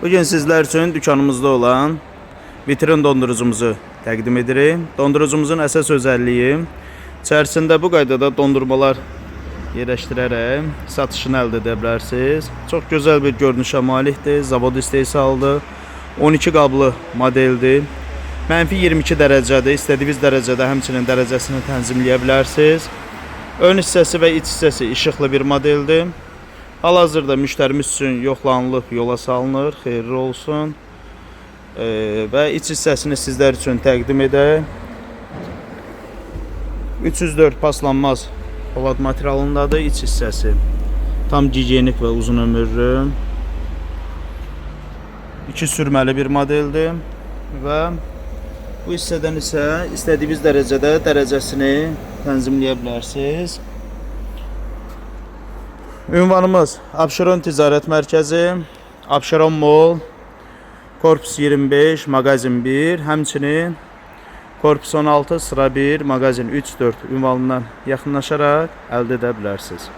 Bugün sizler üçün dükanımızda olan vitrin dondurucumuzu təqdim edirik. Dondurucumuzun əsas özəlliyi içərisində bu qaydada dondurmalar yerləşdirərək satışını əldə edə bilərsiniz. Çox gözəl bir görünüşə malikdir. Zavod istehsalıdır. 12 qablı modeldir. Mənfi 22 dərəcədir. İstədiyiniz dərəcədə həmçinin dərəcəsini tənzimləyə bilərsiniz. Ön hissəsi və iç hissəsi işıqlı bir modeldir. Hal-hazırda müştərimiz üçün yoxlanılıb, yola salınır. Xeyirli olsun. Və iç hissəsini sizlər üçün təqdim edək. 304 paslanmaz polad materialındadır iç hissəsi. Tam gigiyenik və uzun ömürlü. 2 sürməli bir modeldir. Və bu hissədən isə istədiyiniz dərəcədə dərəcəsini tənzimləyə bilərsiniz. Ünvanımız Abşeron Ticarət Mərkəzi, Abşeron Mall, Korpus 25, Mağazin 1, həmçinin Korpus 16, sıra 1, Mağazin 3-4 ünvanından yaxınlaşaraq əldə edə bilərsiniz.